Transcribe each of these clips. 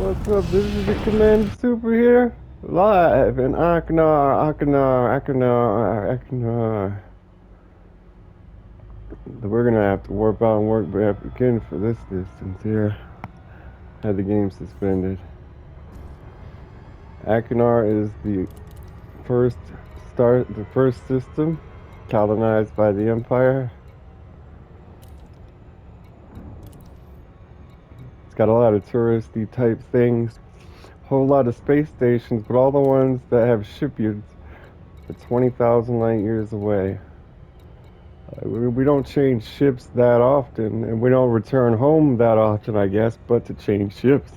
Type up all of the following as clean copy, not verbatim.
What's up? This is the Commander Super here, live in Akinar. We're gonna have to warp out and work back again for this distance here. Had the game suspended. Akinar is first the first system colonized by the Empire. It's got a lot of touristy type things, whole lot of space stations, but all the ones that have shipyards are 20,000 light years away. We don't change ships that often, and we don't return home that often, I guess, but to change ships.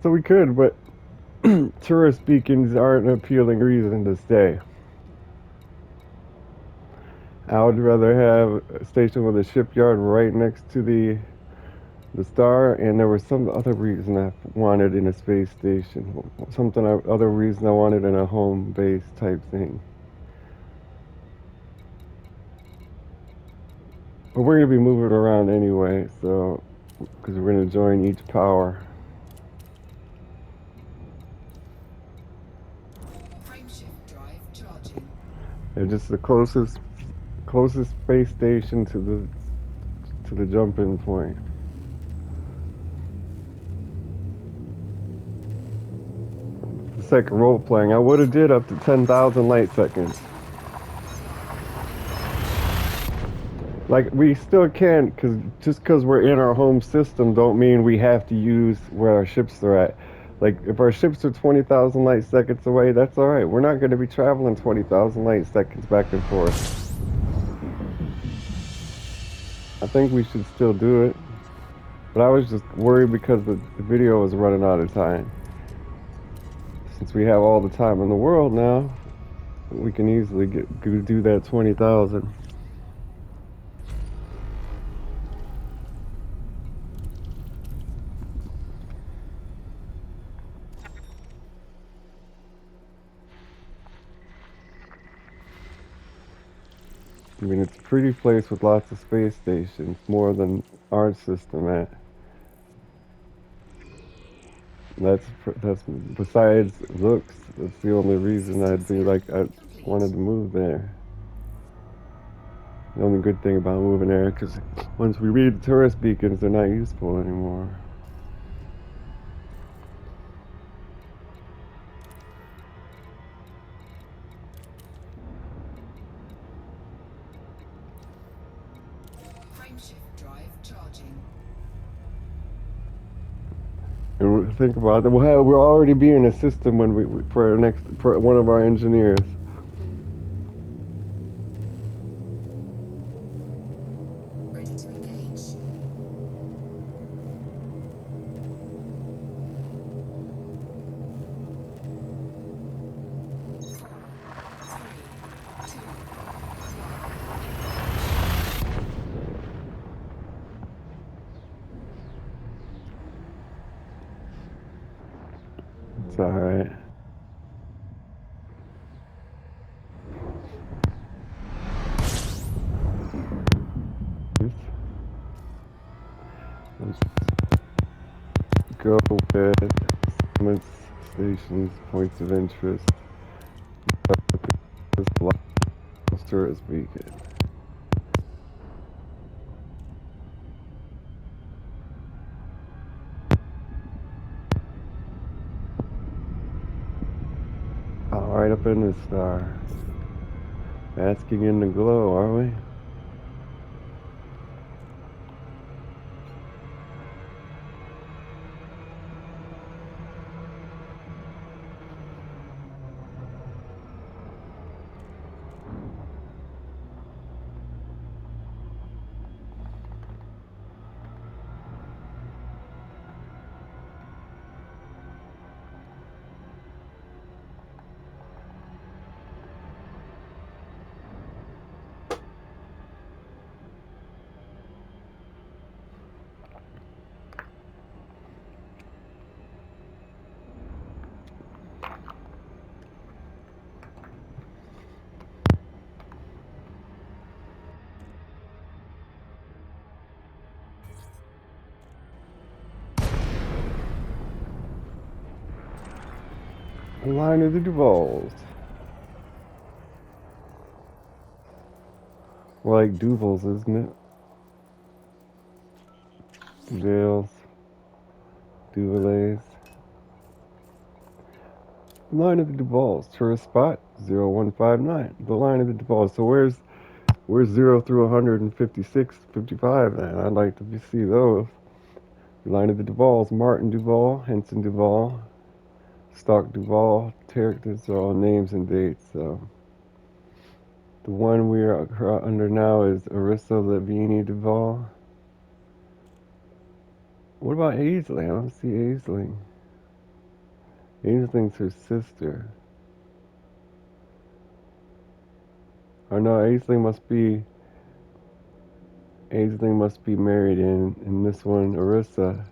So we could, but tourist beacons aren't an appealing reason to stay. I would rather have a station with a shipyard right next to the star, and there was some other reason I wanted in a space station, other reason I wanted in a home base type thing. But we're gonna be moving around anyway, so because we're gonna join each power. Frameshift drive charging. They're just the closest space station to the jump-in point. The second role playing, I would have did up to 10,000 light seconds. Like we still can't, because we're in our home system, don't mean we have to use where our ships are at. Like if our ships are 20,000 light seconds away, that's all right. We're not going to be traveling 20,000 light seconds back and forth. I think we should still do it, but I was just worried because the video was running out of time. Since we have all the time in the world now, we can easily do that 20,000. I mean, it's a pretty place with lots of space stations, more than our system at. That's besides looks. That's the only reason I wanted to move there. The only good thing about moving there, because once we read the tourist beacons, they're not useful anymore. Frameshift drive charging. And think about it. We'll already be in a system when for one of our engineers. Ready to engage. It's all right. Let's go with summits, stations, points of interest. This tourist beacon. All right, up in the star. Basking in the glow, are we? Line of the Duvals. More like Duvals, isn't it? Duvals, Duvaliers. Line of the Duvals. Tourist spot 0159. The line of the Duvals. So where's 0 through 156, 55 then? I'd like to see those. Line of the Duvals. Martin Duval, Henson Duval, Stock Duval. Characters are all names and dates. So the one we are under now is Arissa Lavini Duval. What about Aisley? I don't see Aisley. Aisling's her sister. Oh no, Aisling must be married in this one, Arissa.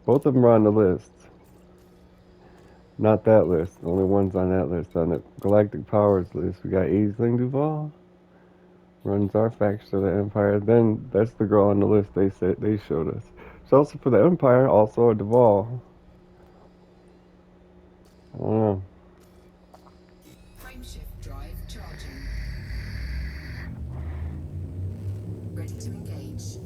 Both of them are on the list. Not that list. The only ones on that list. On the Galactic Powers list, we got Aisling Duval. Runs our faction of the Empire. Then that's the girl on the list they showed us. She's also for the Empire, also a Duval. I don't know. Frameshift drive charging. Ready to engage.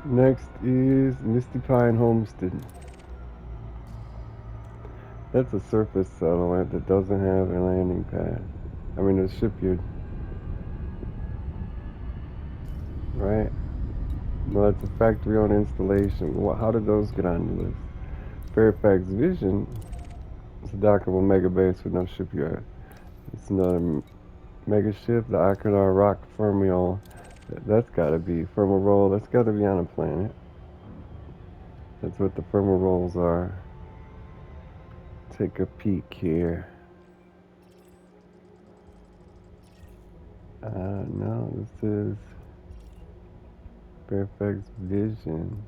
Next is Misty Pine Homestead. That's a surface settlement that doesn't have a landing pad. I mean, a shipyard. Right? No, that's a factory-owned installation. How did those get on the list? Fairfax Vision is a dockable mega base with no shipyard. It's another mega ship, the Akanar Rock Fermiol. That's gotta be Fermarole. That's gotta be on a planet. That's what the Fermaroles are. Take a peek here. No, this is Fairfax Vision.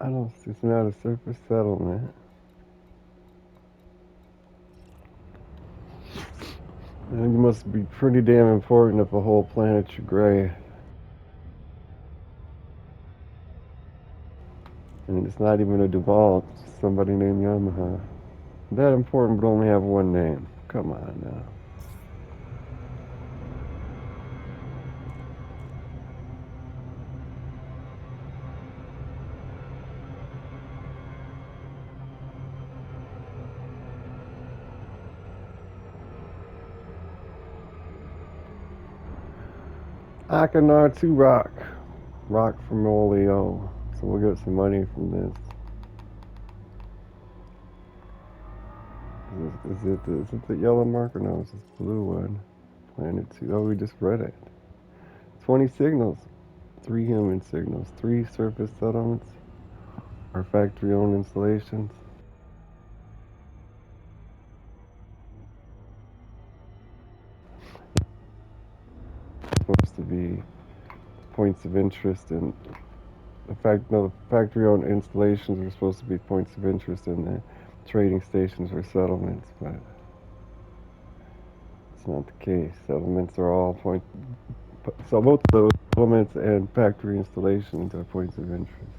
I don't see, it's not a surface settlement. And it must be pretty damn important if a whole planet's gray. And it's not even a Duval, it's just somebody named Yamaha. That important but only have one name. Come on now. Akanar 2 Rock. Rock from Oleo. So we'll get some money from this. Is it the yellow marker? No, it's this blue one. Planet 2. Oh, we just read it. 20 signals. 3 human signals. 3 surface settlements. Our factory-owned installations. Supposed to be points of interest in the factory-owned installations are supposed to be points of interest in the trading stations or settlements, but it's not the case. Settlements are all so both of those settlements and factory installations are points of interest.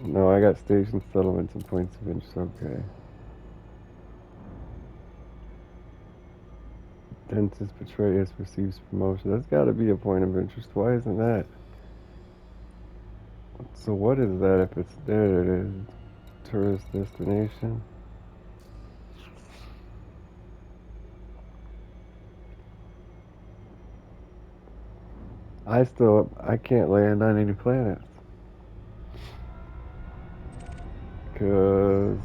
No, I got station settlements and points of interest. Okay. Dentist Petraeus receives promotion. That's got to be a point of interest. Why isn't that? So what is that if it's there? It is tourist destination. I can't land on any planets because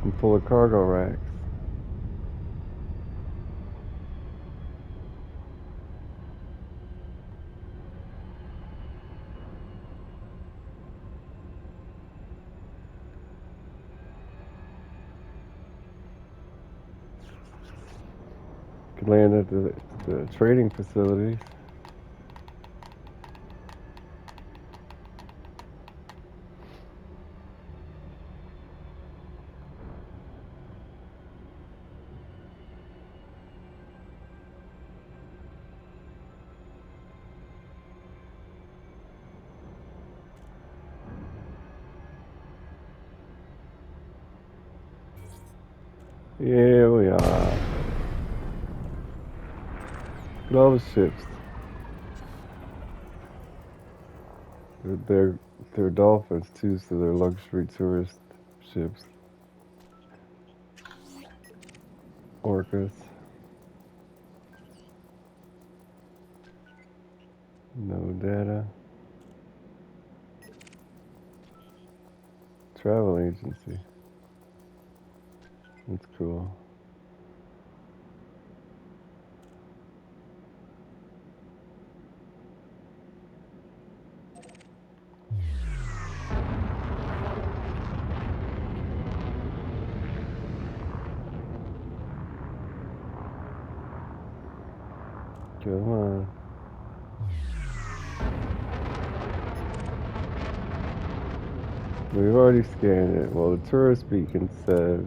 I'm full of cargo racks. land at the trading facilities. Here we are. Look at all the ships. They're dolphins too, so they're luxury tourist ships. Orcas. No data. Travel agency. That's cool. Come on. We've already scanned it. Well, the tourist beacon says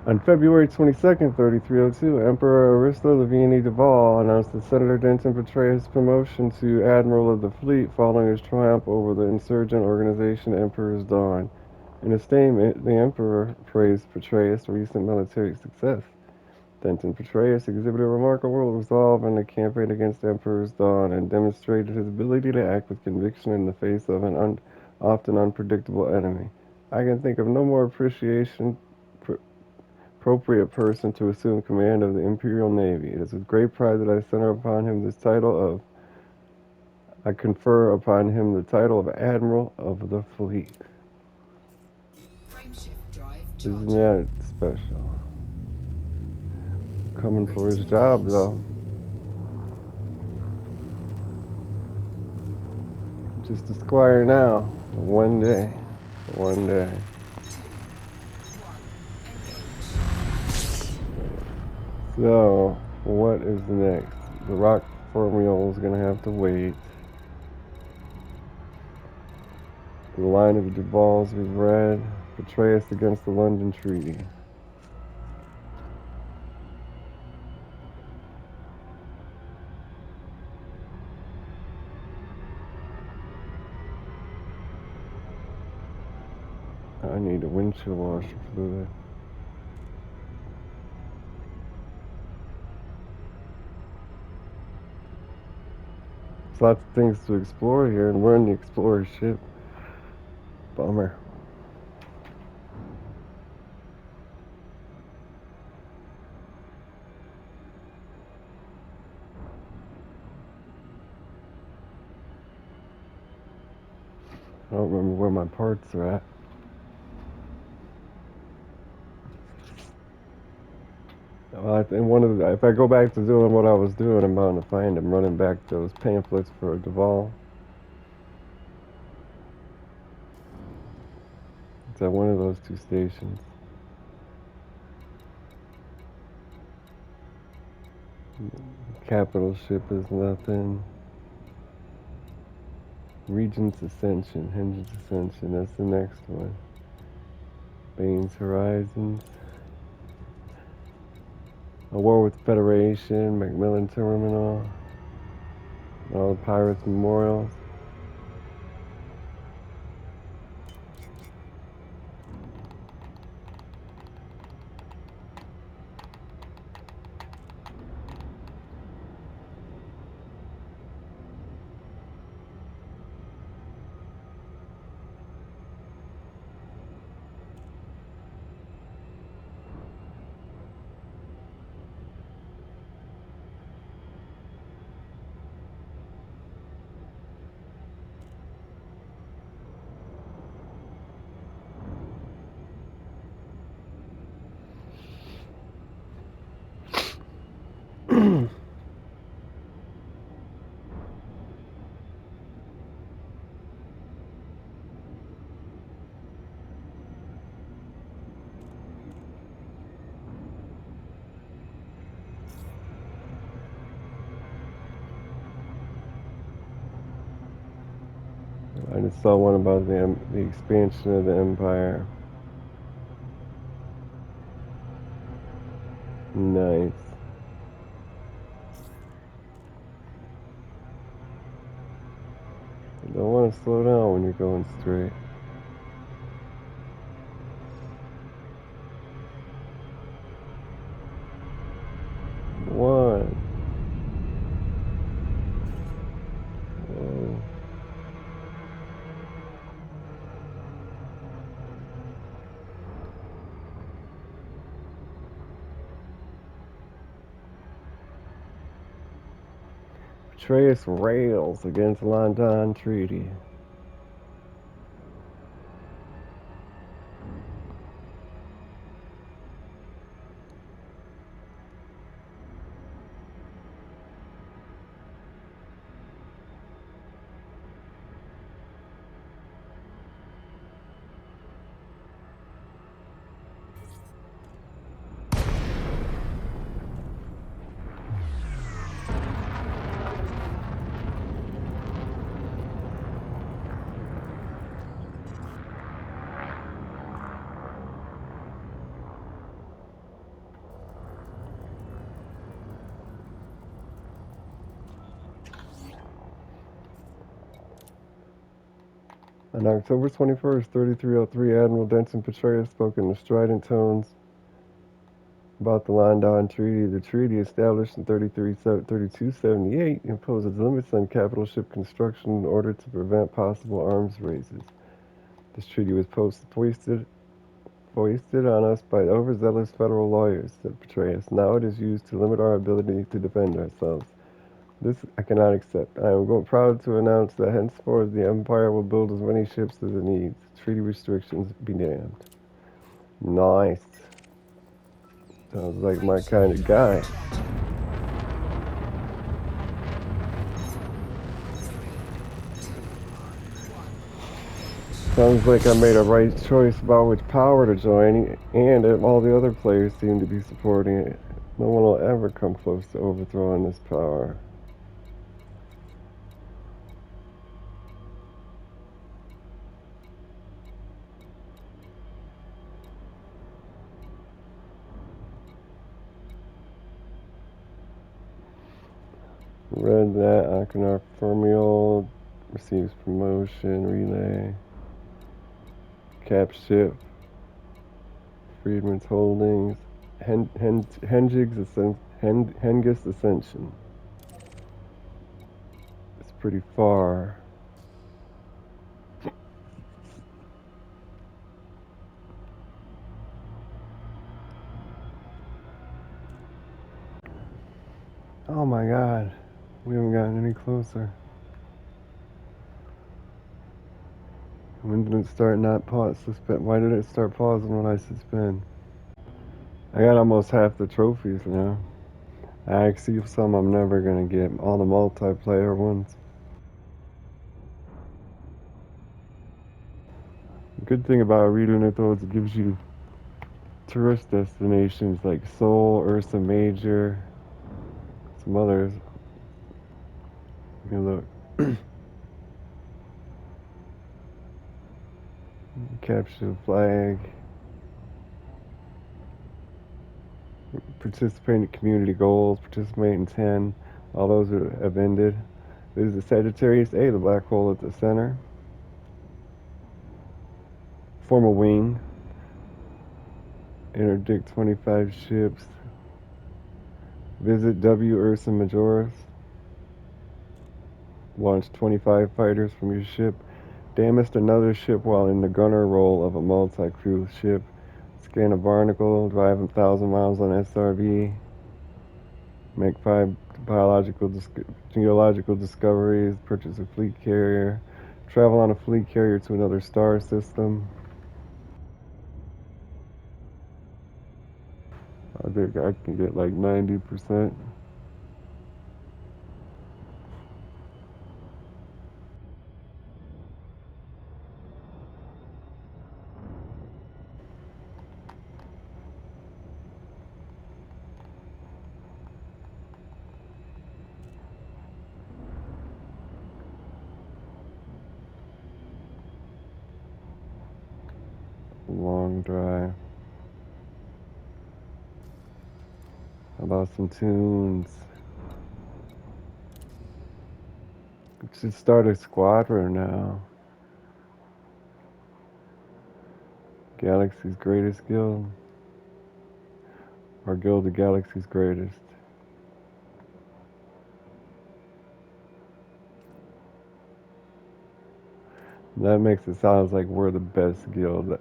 on February 22nd, 3302, Emperor Aristo Lavigne Duval announced that Senator Denton Petraeus' promotion to Admiral of the Fleet following his triumph over the insurgent organization Emperor's Dawn. In a statement, the Emperor praised Petraeus' recent military success. Denton Petraeus exhibited remarkable resolve in the campaign against Emperor's Dawn and demonstrated his ability to act with conviction in the face of an often unpredictable enemy. I can think of no more appropriate person to assume command of the Imperial Navy. It is with great pride that I confer upon him the title of Admiral of the Fleet. Frameshift drive Isn't charging. that special? Coming Ready for his to job, engage. though. Just a squire now. One day. One day. 2, 1, engage. So, what is next? The rock formula is going to have to wait. The line of Duvals we've read. Petraeus against the London Treaty. I need a windshield washer fluid. There's lots of things to explore here, and we're in the Explorer ship. Bummer. I don't remember where my parts are at. Well, I think if I go back to doing what I was doing, I'm bound to find them running back those pamphlets for Duval. It's at one of those two stations. Capital ship is nothing. Regent's Ascension, Hendricks Ascension, that's the next one. Bane's Horizons. A War with the Federation, Macmillan Terminal. All the Pirates Memorials. I just saw one about the expansion of the empire. Nice. You don't want to slow down when you're going straight. One. Whoa. Atreus rails against London Treaty. On October 21st, 3303, Admiral Denson Petraeus spoke in strident tones about the London Treaty. The treaty, established in 3278, imposes limits on capital ship construction in order to prevent possible arms races. This treaty was foisted on us by overzealous federal lawyers, said Petraeus. Now it is used to limit our ability to defend ourselves. This I cannot accept. I am proud to announce that henceforth the Empire will build as many ships as it needs. Treaty restrictions be damned. Nice. Sounds like my kind of guy. Sounds like I made a right choice about which power to join, and all the other players seem to be supporting it. No one will ever come close to overthrowing this power. Read that. Achenar Fermiol receives promotion. Relay. Cap ship. Friedman's Holdings. Hengist Ascension. It's pretty far. Oh my god. We haven't gotten any closer. When did it start not pause? Suspend? Why did it start pausing when I suspend? I got almost half the trophies now. I see some I'm never gonna get. All the multiplayer ones. The good thing about reading it though is it gives you tourist destinations like Seoul, Ursa Major, some others. Let me look. Capture the flag. Participate in community goals. Participate in 10. All those have ended. This is the Sagittarius A, the black hole at the center. Form a wing. Interdict 25 ships. Visit W. Ursa Majoris. Launch 25 fighters from your ship. Damaged another ship while in the gunner role of a multi-crew ship. Scan a barnacle. Drive 1,000 miles on SRV. Make 5 geological discoveries. Purchase a fleet carrier. Travel on a fleet carrier to another star system. I think I can get like 90%. a long drive. How about some tunes? We should start a squadron now. Galaxy's Greatest Guild. Or Guild of Galaxy's Greatest. That makes it sound like we're the best guild.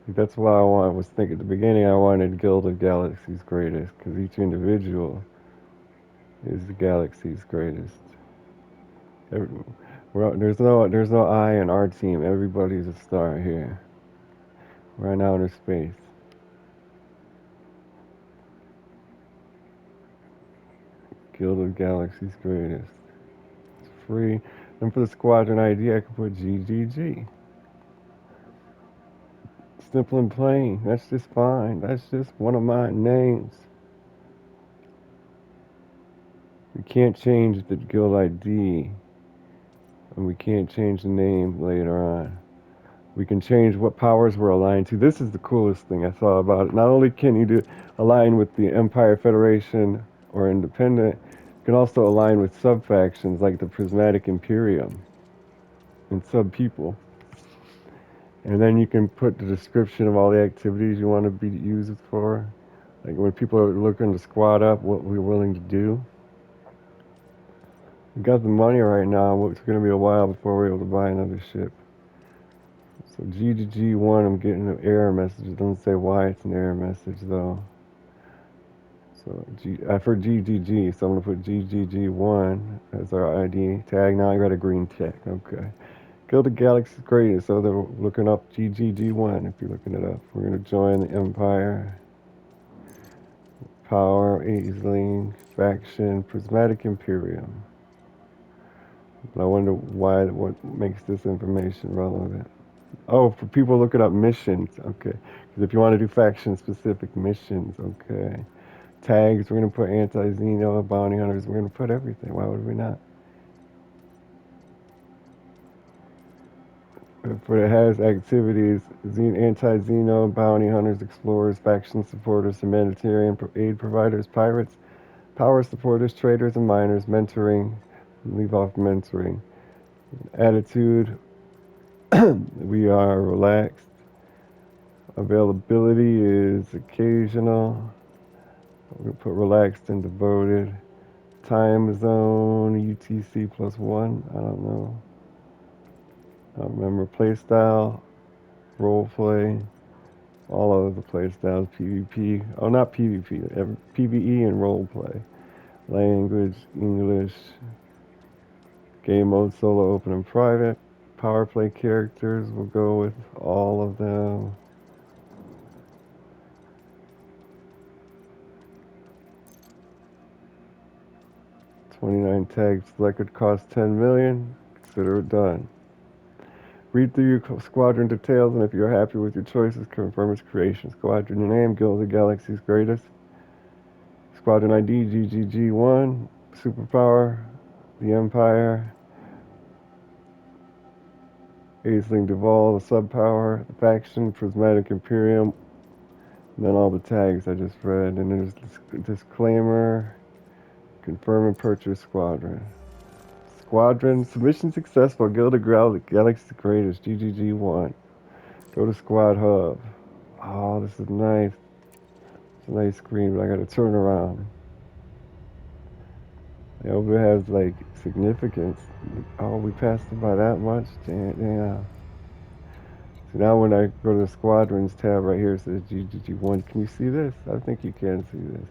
That's why I was thinking at the beginning I wanted Guild of Galaxy's Greatest, because each individual is the galaxy's greatest. Every, there's no I in our team. Everybody's a star here. We're in outer space. Guild of Galaxy's Greatest. It's free. And for the squadron ID, I can put GGG. Simple and plain. That's just fine. That's just one of my names. We can't change the guild ID, and we can't change the name later on. We can change what powers we're aligned to. This is the coolest thing I saw about it. Not only can you align with the Empire Federation or Independent, you can also align with sub-factions like the Prismatic Imperium and sub-people. And then you can put the description of all the activities you want to be used for. Like when people are looking to squad up, what we're willing to do. We got the money right now. It's going to be a while before we're able to buy another ship. So GGG1, I'm getting an error message. It doesn't say why it's an error message though. So I've heard GGG, so I'm going to put GGG1 as our ID tag. Now I got a green check. Okay. Guild of Galaxy's Greatest. So they're looking up GGG1 if you're looking it up. We're going to join the Empire. Power, Aisling, Faction, Prismatic Imperium. But I wonder what makes this information relevant. Oh, for people looking up missions, okay. Because if you want to do faction-specific missions, okay. Tags, we're going to put anti-Xeno, bounty hunters, we're going to put everything. Why would we not? But it has activities, anti-Xeno, bounty hunters, explorers, faction supporters, humanitarian aid providers, pirates, power supporters, traders, and miners, mentoring, leave off mentoring. Attitude, we are relaxed. Availability is occasional. We're going to put relaxed and devoted. Time zone, UTC +1. I don't know. I don't remember. Playstyle, roleplay, all of the playstyles. PvP. Oh, not PvP. PvE and roleplay. Language, English. Game mode, solo, open, and private. Power play characters. We'll go with all of them. $29 tags selected, cost $10 million. Consider it done. Read through your squadron details, and if you're happy with your choices, confirm its creation. Squadron name, Guild of Galaxy's Greatest. Squadron ID, GGG1. Superpower, the Empire. Aisling Duval, the Subpower. The Faction, Prismatic Imperium. And then all the tags I just read. And there's disclaimer. Confirm and purchase squadron. Squadron, submission successful. Guild of Galaxy's Greatest, GGG1. Go to Squad Hub. Oh, this is nice. It's a nice screen, but I gotta turn around. I hope it has like significance. Oh, we passed it by that much? Yeah. So now when I go to the Squadrons tab right here, it says GGG1. Can you see this? I think you can see this.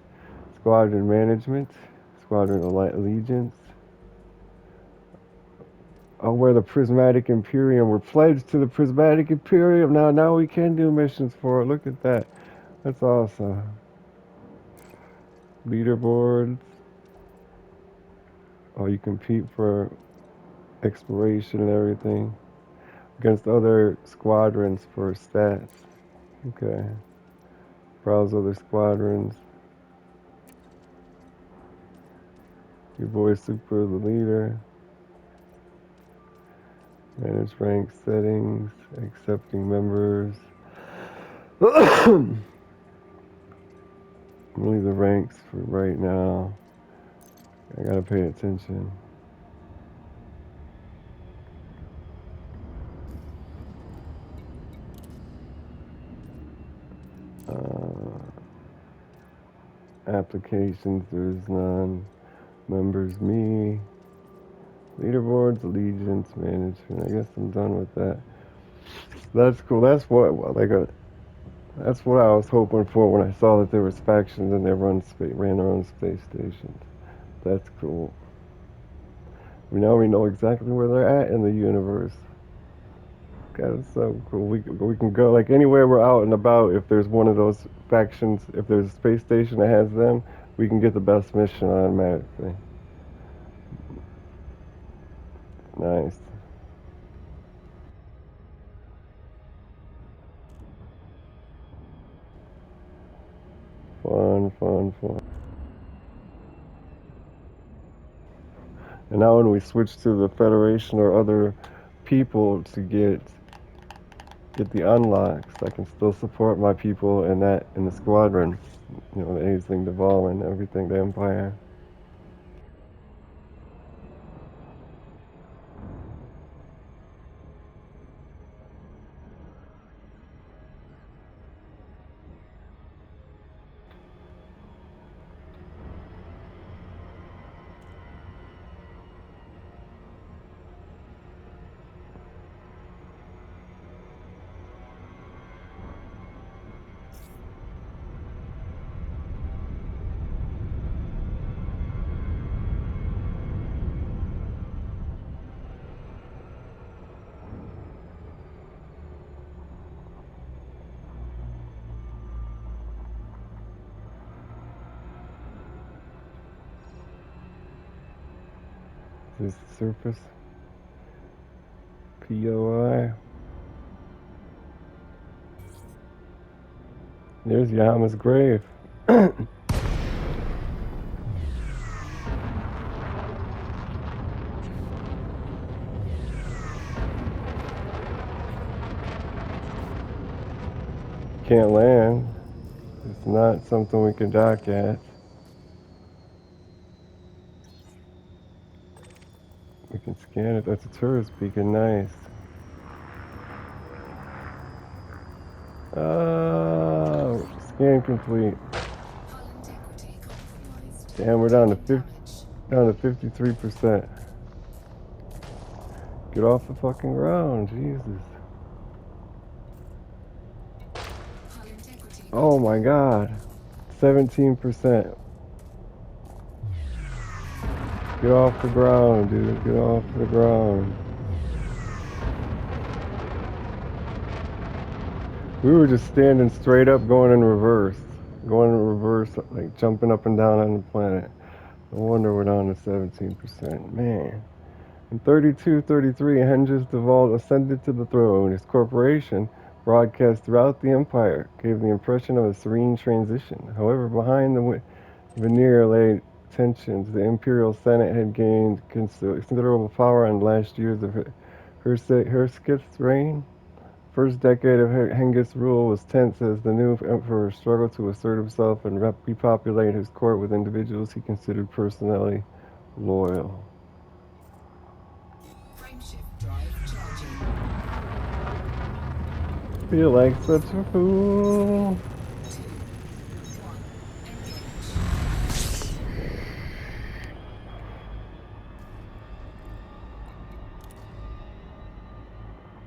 Squadron Management. Squadron Allegiance. Oh, we're the Prismatic Imperium. We're pledged to the Prismatic Imperium. Now we can do missions for it. Look at that. That's awesome. Leaderboards. Oh, you compete for exploration and everything against other squadrons for stats. Okay. Browse other squadrons. Your boy Super the leader. Manage rank settings. Accepting members. Really the ranks for right now. I gotta pay attention. Applications, there's none. Members, me. Leaderboards, allegiance, management. I guess I'm done with that. That's cool. That's what I was hoping for when I saw that there was factions and they ran their own space stations. That's cool. Now we know exactly where they're at in the universe. God, it's so cool. We can go like anywhere we're out and about. If there's one of those factions, if there's a space station that has them, we can get the best mission automatically. Nice. Fun, fun, fun. And now when we switch to the Federation or other people to get the unlocks, I can still support my people in the squadron. You know, the Aisling, Duval, and everything, the Empire. Is this the surface? POI. There's Yama's grave. Can't land. It's not something we can dock at. We can scan it. That's a tourist beacon. Nice. Oh, scan complete. Hull integrity compromised. Damn, we're down to Damage. 53%. Get off the fucking ground, Jesus. Hull integrity. Oh my God. 17%. Get off the ground, dude. Get off the ground. We were just standing straight up, going in reverse. Going in reverse, like jumping up and down on the planet. No wonder we're down to 17%. Man. In 3233, Hengist Duval ascended to the throne. His corporation, broadcast throughout the empire, gave the impression of a serene transition. However, behind the veneer lay tensions. The Imperial Senate had gained considerable power in the last years of Herskith's reign. First decade of Hengist's rule was tense as the new emperor struggled to assert himself and repopulate his court with individuals he considered personally loyal. Frameshift drive charging. Feel like such a fool. 2, 1, engage.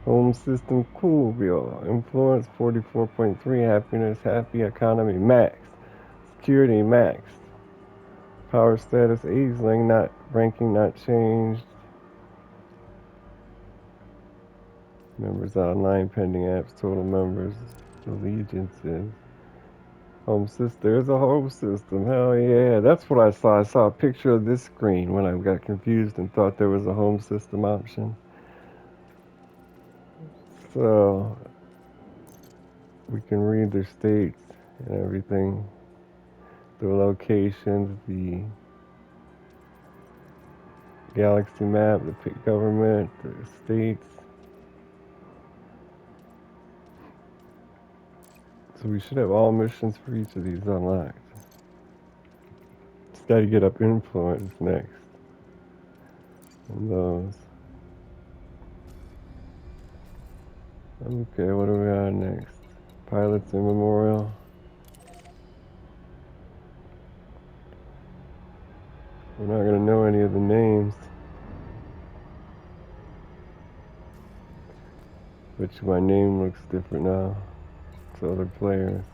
Home system Coolville. Influence 44.3. Happiness happy. Economy max. Security max. Power status Aisling not ranking not changed. Members online pending apps. Total members. Allegiances. Home system. There's a home system. Hell yeah. That's what I saw. I saw a picture of this screen when I got confused and thought there was a home system option. So we can read their states and everything. Their locations, the galaxy map, the government, the states. So we should have all missions for each of these unlocked. Just gotta get up influence next. And those. Okay, what do we got next? Pilots Immemorial. We're not gonna know any of the names. Which my name looks different now to other players.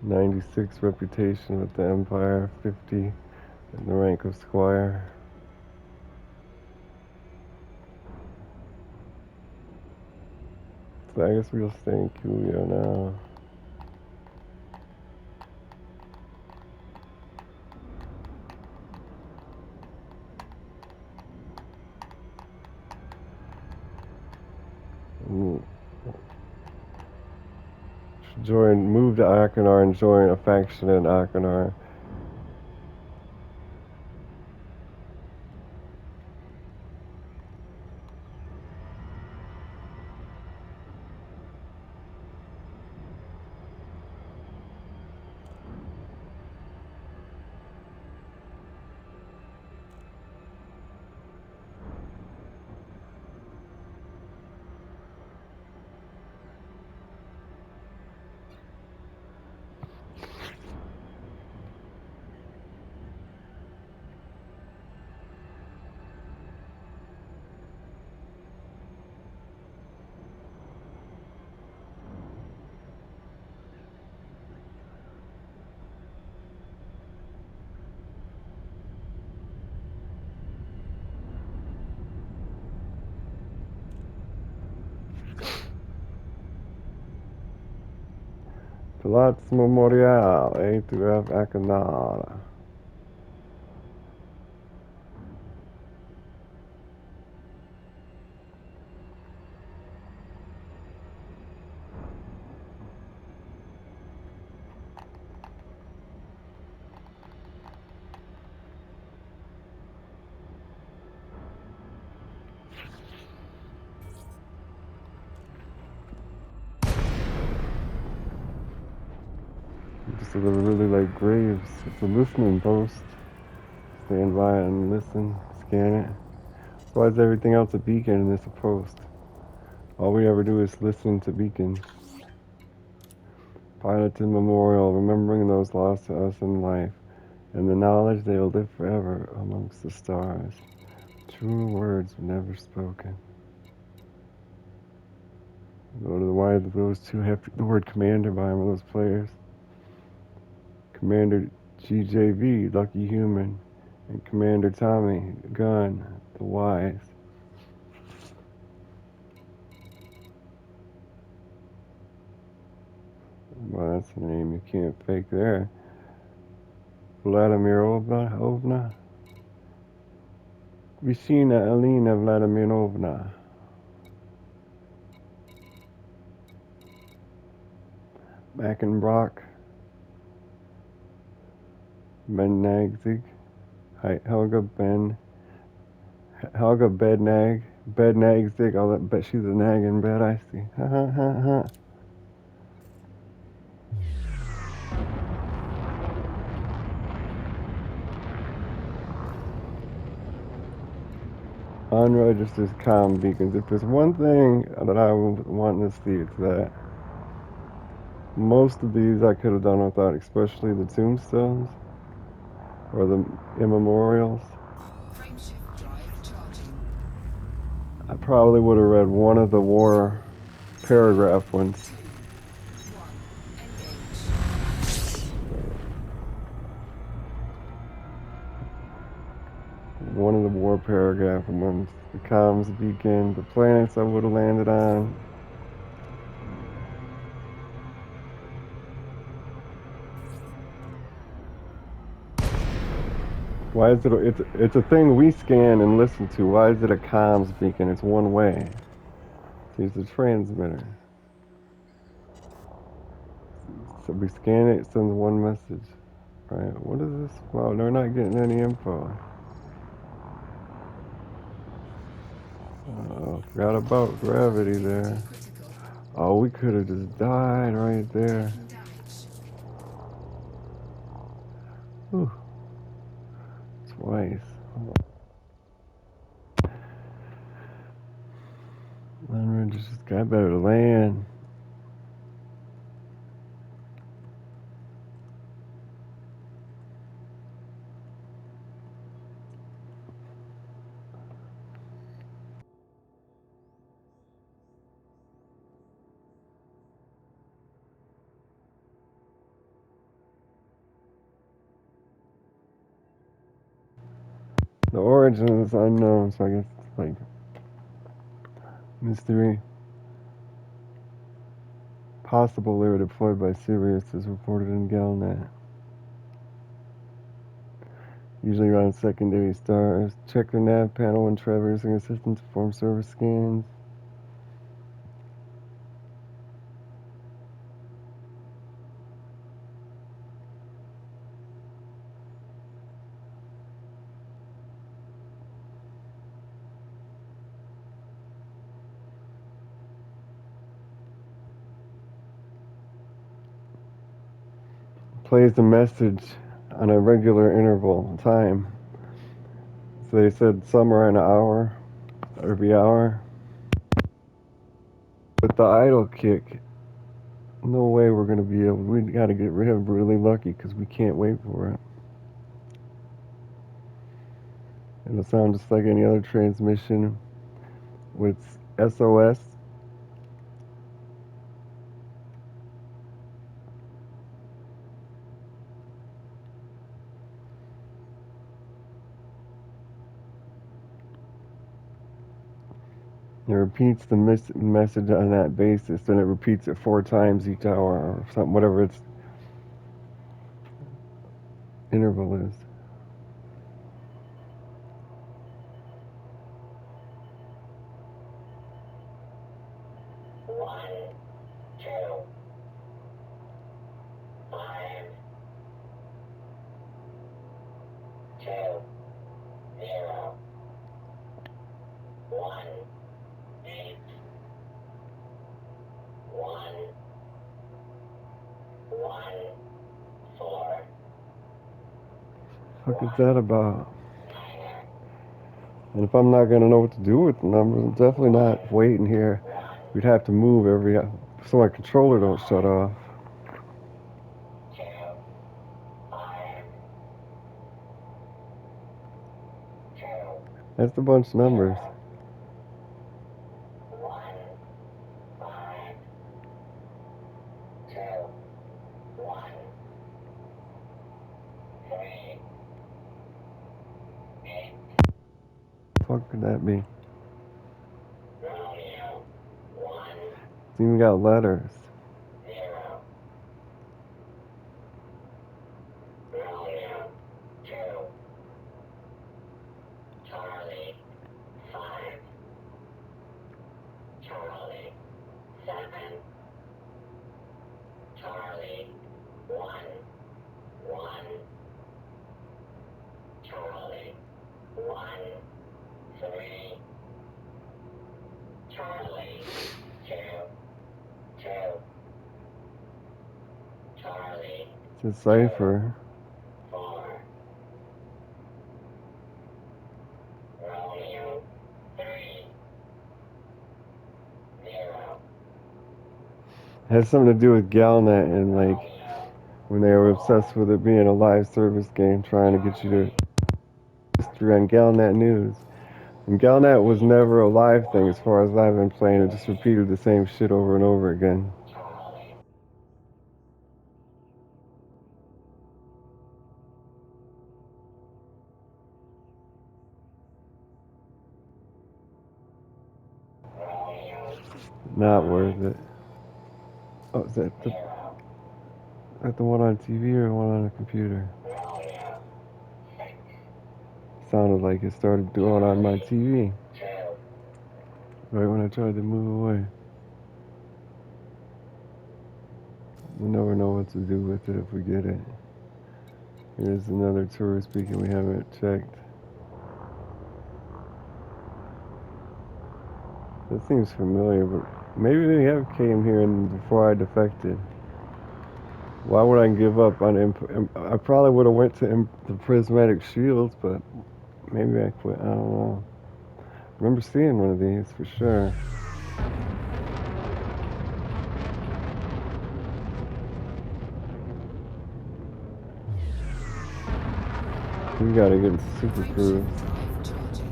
'96 reputation with the Empire, 50 in the rank of Squire. So I guess we'll stay in Coolio now. Move to Achenar and join a faction in Achenar. Palazzo Memoriale, A to F Achenar. Just a little really like graves. It's a listening post. Stand by and listen, scan it. Why is everything else a beacon and this a post? All we ever do is listen to beacons. Pilots in memorial, remembering those lost to us in life, and the knowledge they will live forever amongst the stars. True words never spoken. Go to the why those two have the word commander by them, those players. Commander GJV, Lucky Human, and Commander Tommy, Gun, the Wise. Well, that's a name you can't fake there. Vladimirovna. Vishina Elena Vladimirovna. Mackenbrock. Bednagzig. Helga Bednagzig. Oh, bet she's a nag in bed, I see. Ha ha ha ha. Unregistered comm beacons. If there's one thing that I want to see, it's that most of these I could have done without, especially the tombstones or the immemorials. Frameshift drive charging. I probably would have read one of the war paragraph ones. 1. Engage. One of the war paragraph ones. The comms beacon, the planets I would have landed on. Why is it? It's a thing we scan and listen to. Why is it a comms beacon? It's one way. It's a transmitter. So we scan it, it sends one message. Right? What is this? Wow, they're not getting any info. Forgot about gravity there. Critical. Oh, we could have just died right there. Taking damage. Whew. Twice. Land just got better to land. The origin is unknown, so I guess it's like mystery. Possible they were deployed by Sirius as reported in Galnet. Usually around secondary stars. Check the nav panel when traversing a system to perform service scans. Plays the message on a regular interval time. So they said some are an hour, every hour. With the idle kick, no way we're going to be able, we got to get rid of really lucky because we can't wait for it. It'll sound just like any other transmission with SOS. It repeats the message on that basis, and it repeats it 4 times each hour or something, whatever its interval is. What is that about? And if I'm not going to know what to do with the numbers, I'm definitely not waiting here. We'd have to move every, so my controller don't shut off. That's a bunch of numbers. What could that be? It's even got letters. It's a cipher. It has something to do with Galnet and like when they were obsessed with it being a live service game, trying to get you to history on Galnet News. And Galnet was never a live thing as far as I've been playing. It just repeated the same shit over and over again. Not worth it. Oh, is that the one on TV or the one on the computer? Sounded like it started doing on my TV. Right when I tried to move away. We never know what to do with it if we get it. Here's another tourist speaking we haven't checked. That seems familiar, but maybe they have came here before I defected. Why would I give up on I probably would have went to the prismatic shields, but maybe I quit. I don't know. I remember seeing one of these for sure. We gotta get super cruise. Drive charging.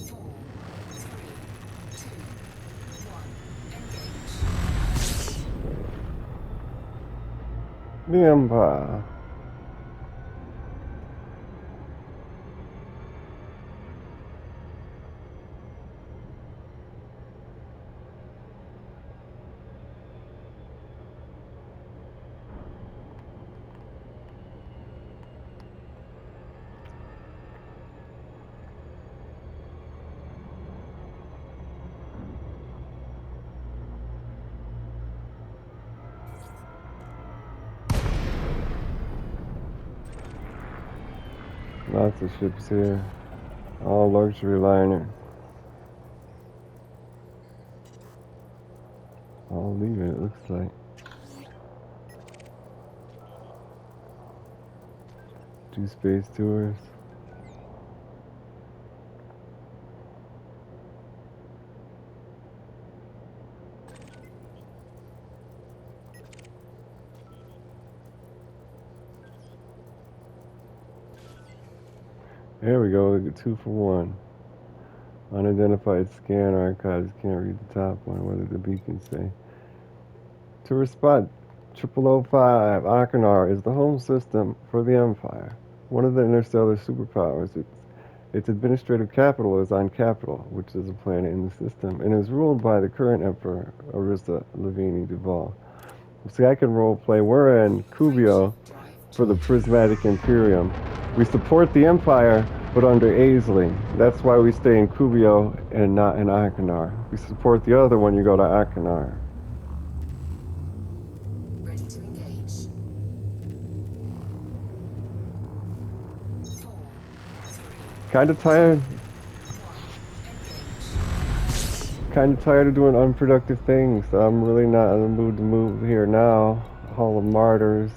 4, 3, 2, 1. Engage. The Empire. Lots of ships here. All luxury liner. All leaving, it looks like. Do space tours. There we go, we get 2 for 1. Unidentified scan archives. Can't read the top one. What did the beacon say? Tourist spot 0005 Akanar is the home system for the Empire, one of the interstellar superpowers. Its administrative capital is on Capital, which is a planet in the system, and is ruled by the current Emperor, Orisa Lavini Duval. See, I can role play. We're in Kubio for the Prismatic Imperium. We support the Empire, but under Aisley. That's why we stay in Kubio and not in Akanar. We support the other one, you go to Akanar. Ready to engage. 4, 3, Kinda tired. 1. Engage. Kinda tired of doing unproductive things. I'm really not in the mood to move here now. Hall of Martyrs.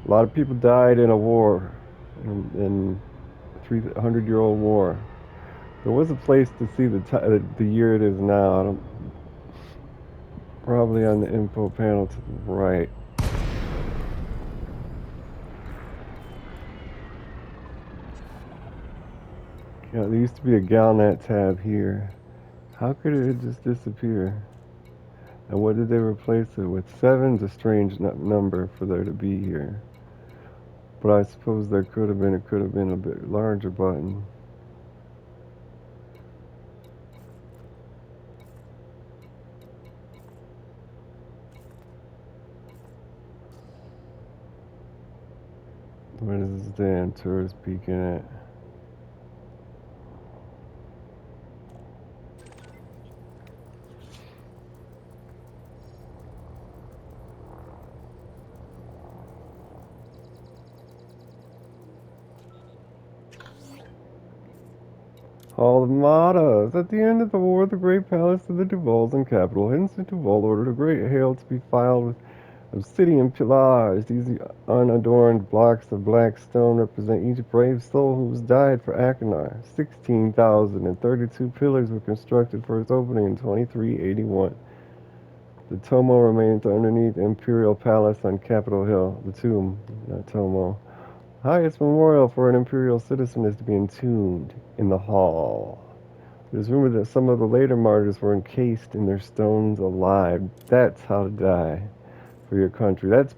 A lot of people died in a war, in 300-year-old war. There was a place to see the year it is now. Probably on the info panel to the right. Yeah, there used to be a Galnet tab here. How could it just disappear? And what did they replace it with? 7's a strange number for there to be here. But I suppose it could have been a bit larger button. What is this damn tourist peeking at? Hall of Matas. At the end of the war, the great palace of the Duvals and capital, Henson Duval ordered a great hail to be filed with obsidian pillars. These unadorned blocks of black stone represent each brave soul who has died for Akanar. 16,032 pillars were constructed for its opening in 2381. The Tomo remains underneath the Imperial Palace on Capitol Hill. The tomb, not Tomo. Highest memorial for an imperial citizen is to be entombed in the hall. It is rumored that some of the later martyrs were encased in their stones alive. That's how to die for your country. That's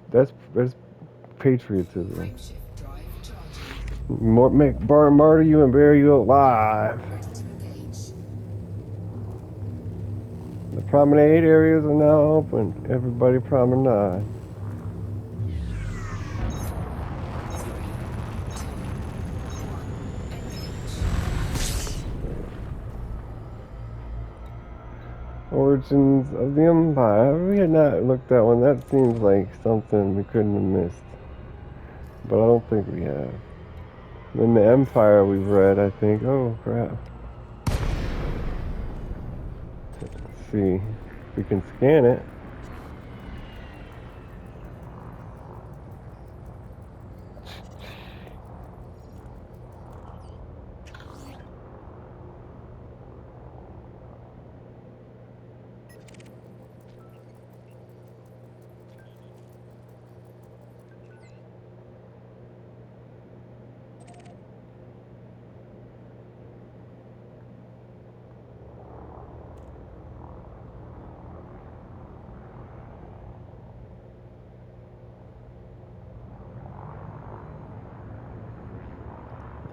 patriotism. Frameshift drive charging. Martyr you and bury you alive. Ready to engage. The promenade areas are now open. Everybody promenade. 4, 3, 2, 1. Engage. Origins of the Empire. We had not looked at one. That seems like something we couldn't have missed. But I don't think we have. In the Empire we've read, I think. Oh crap. Let's see. If we can scan it.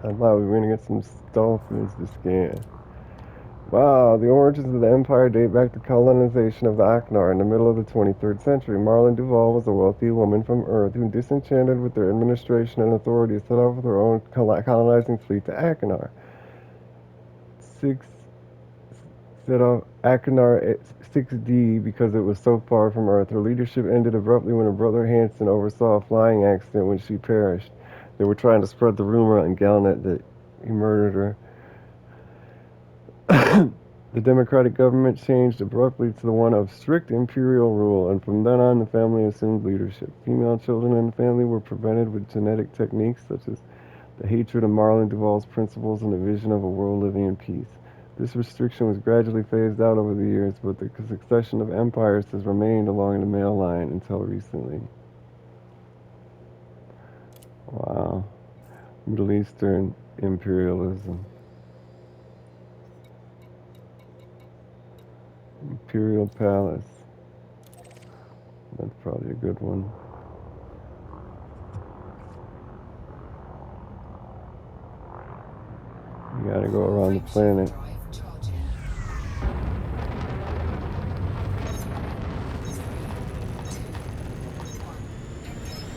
I thought we were gonna get some dolphins to scan. Wow, the origins of the empire date back to colonization of the Aknar in the middle of the 23rd century. Marlon Duval was a wealthy woman from Earth who, disenchanted with their administration and authority, set off with her own colonizing fleet to Aknar. Six set off Aknar at 6D because it was so far from Earth. Her leadership ended abruptly when her brother Hanson oversaw a flying accident when she perished. They were trying to spread the rumor on Galnet that he murdered her. The democratic government changed abruptly to the one of strict imperial rule, and from then on the family assumed leadership. Female children in the family were prevented with genetic techniques such as the hatred of Marlon Duval's principles and the vision of a world living in peace. This restriction was gradually phased out over the years, but the succession of empires has remained along the male line until recently. Wow. Middle Eastern imperialism. Imperial Palace. That's probably a good one. You gotta go around the planet. Drive charging. 3, 2, 1. Engage.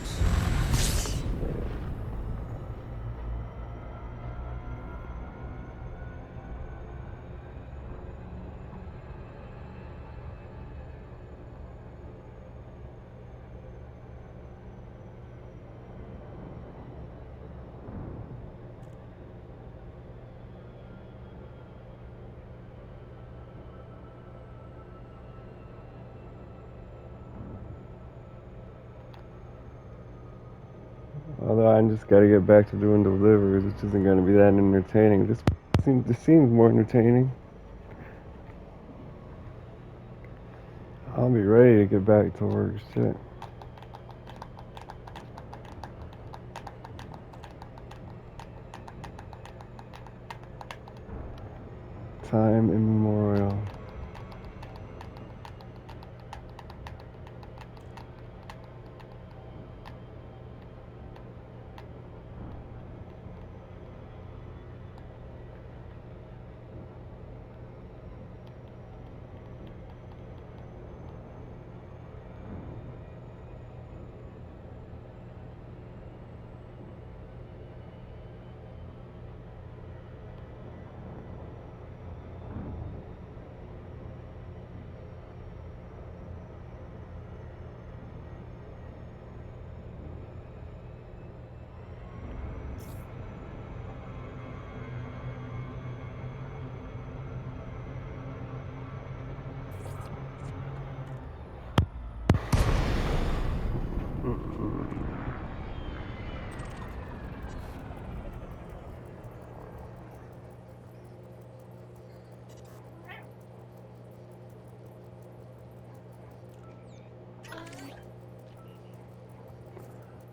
Although I just gotta get back to doing deliveries, which isn't gonna be that entertaining. This seems more entertaining. I'll be ready to get back to work. Shit. Time immemorial.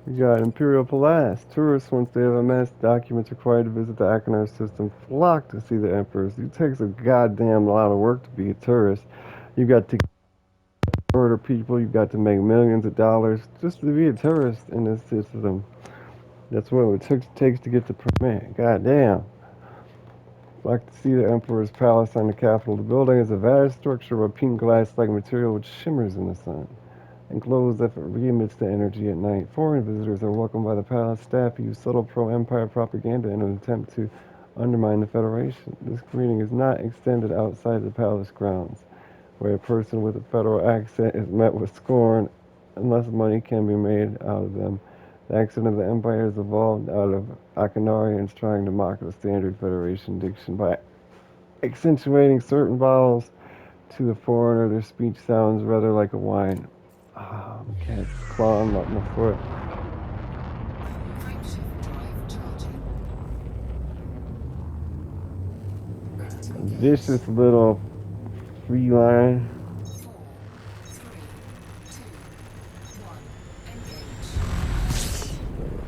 We got Imperial Palace. Tourists, once they have amassed documents required to visit the Achenar system, flock to see the emperors. It takes a goddamn lot of work to be a tourist. You got to murder people. You got to make millions of dollars just to be a tourist in this system. That's what takes to get the permit. Goddamn. Like to see the Emperor's Palace on the Capitol. The building is a vast structure of pink glass-like material which shimmers in the sun and glows as it re-emits the energy at night. Foreign visitors are welcomed by the palace staff who use subtle pro-empire propaganda in an attempt to undermine the Federation. This greeting is not extended outside the palace grounds, where a person with a federal accent is met with scorn unless money can be made out of them. The accent of the empire has evolved out of Akanarians trying to mock the standard Federation diction by accentuating certain vowels to the foreigner. Their speech sounds rather like a whine. Ah, the cat's clawing up my foot. Frameshift drive charging. Ready to engage. Vicious little feline. 4, 3, 2, 1. Engage.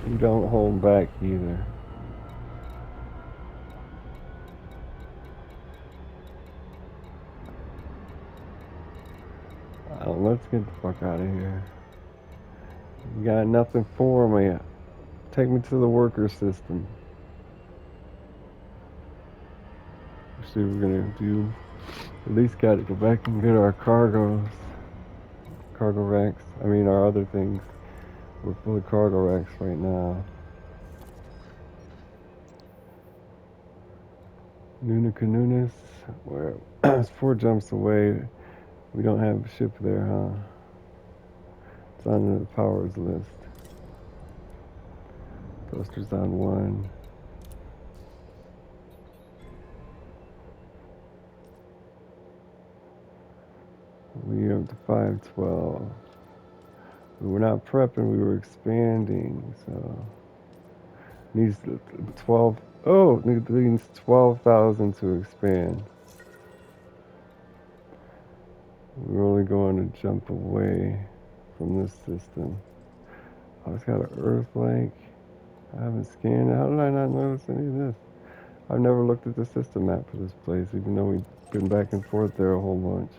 You don't hold back either. Let's get the fuck out of here. You got nothing for me. Take me to the worker system. See what we're gonna do. At least gotta go back and get our cargo racks. I mean our other things. We're full of cargo racks right now. Nunas, where it's 4 jumps away. We don't have a ship there, huh? It's on the powers list. Thrusters on 1. We up to 512. We were not prepping, we were expanding, so needs 12. Oh, needs 12,000 to expand. We're only going to jump away from this system. Oh, it's got an Earth lake. I haven't scanned it. How did I not notice any of this? I've never looked at the system map for this place, even though we've been back and forth there a whole bunch.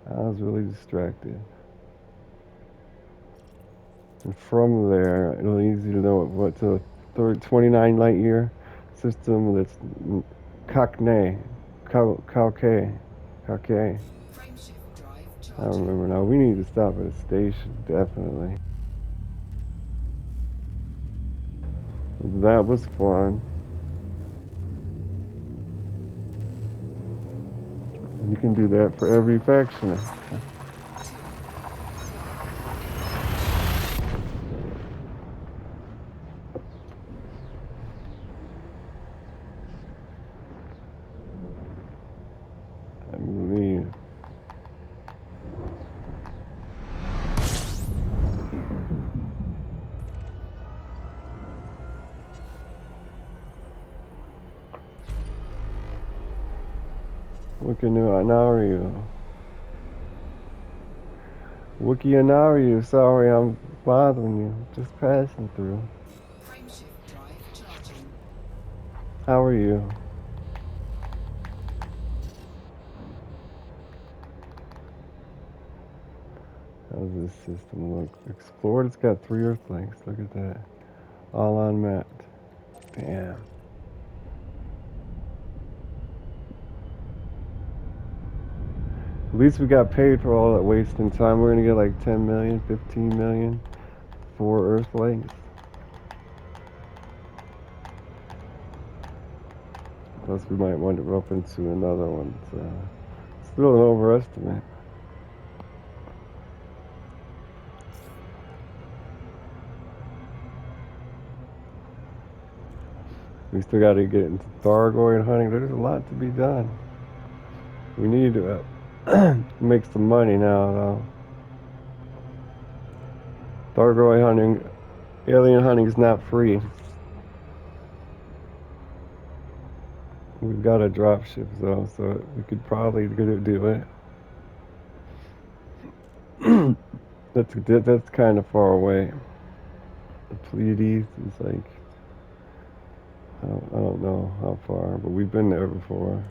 I was really distracted. And from there, it'll be easy to know what's a 29 light year system that's Kakne. Kauke. Frameshift drive I don't charging. remember now. We need to stop at a station, definitely. That was fun. You can do that for every faction. I believe. Wiki Anario, sorry I'm bothering you. Just passing through. Frameshift drive charging. How are you? How does this system look? Explored, it's got 3 Earthlings. Look at that. All unmapped. Damn. At least we got paid for all that wasting time. We're gonna get like 10 million, 15 million for Earthlings. Plus we might wind up into another one. So still an overestimate. We still got to get into Thargoid hunting. There's a lot to be done. We need to make some money now, though. Thargoid hunting, alien hunting is not free. We've got a drop ship, though, so we could probably do it. That's kind of far away. The Pleiades is like, I don't know how far, but we've been there before.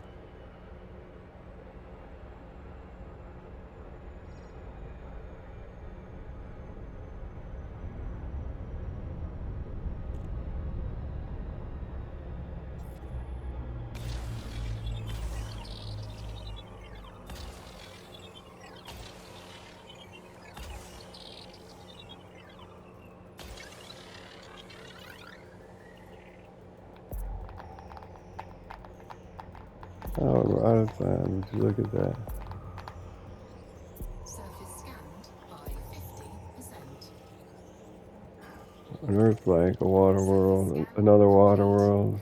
Oh, we're out of time. Would you look at that? Surface scanned by 50%. an Earth like a water world, another water world,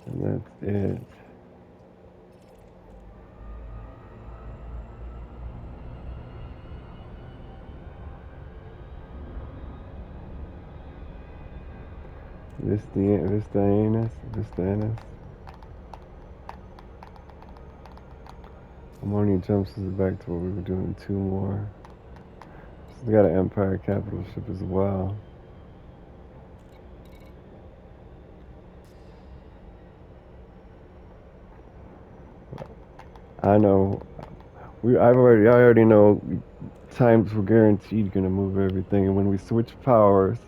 and that's it. Vistanus. Ammonia jumps us back to what we were doing. Two more. So we got an Empire capital ship as well. I know. I already know. Times we're guaranteed gonna move everything, and when we switch powers,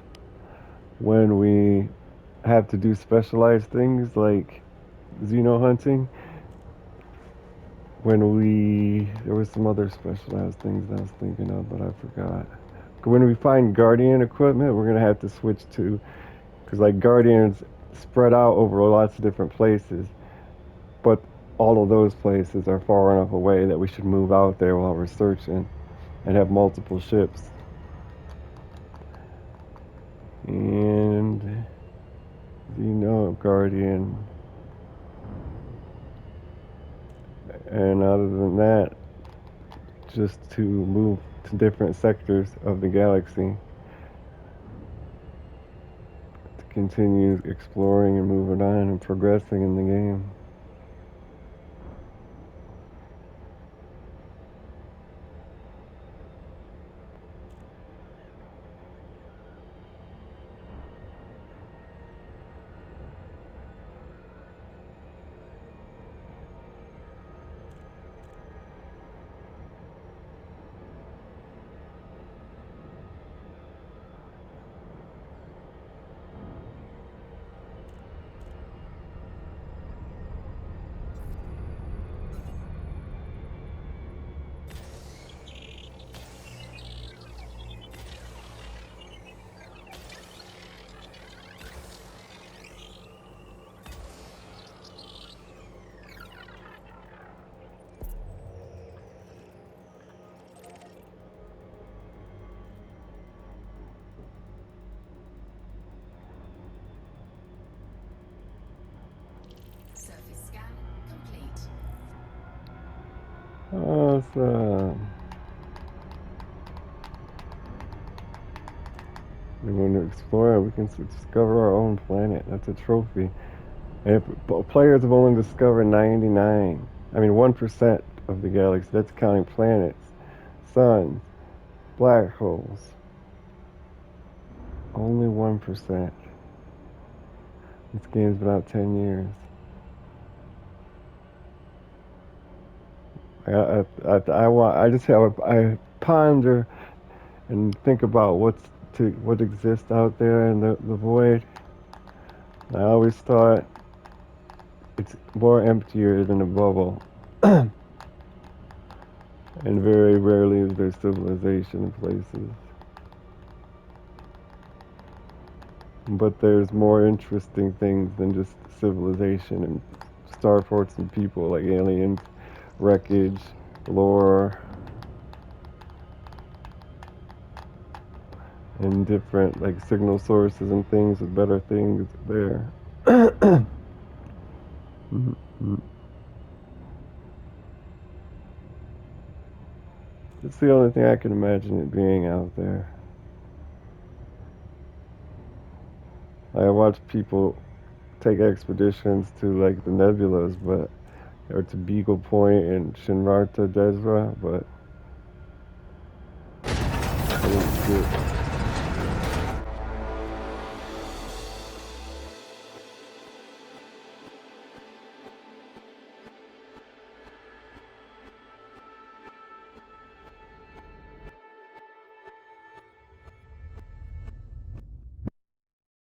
when we have to do specialized things like Xeno hunting, there was some other specialized things that I was thinking of, but I forgot. When we find Guardian equipment, we're gonna have to switch to, because like Guardians spread out over lots of different places, but all of those places are far enough away that we should move out there while we're searching and have multiple ships. And Guardian. And other than that, just to move to different sectors of the galaxy to continue exploring and moving on and progressing in the game. Surface scan complete. Awesome. We're going to explore. We can discover our own planet. That's a trophy. And if players have only discovered 1% of the galaxy. That's counting planets, suns, black holes. Only 1%. This game's been out 10 years. I ponder and think about what exists out there in the void. I always thought it's more emptier than a bubble. And very rarely is there civilization in places. But there's more interesting things than just civilization and starports and people, like aliens, wreckage, lore, and different like signal sources and things with better things there. It's the only thing I can imagine it being out there. I watch people take expeditions to like the nebulas, or to Beagle Point and Shinrarta Desra, but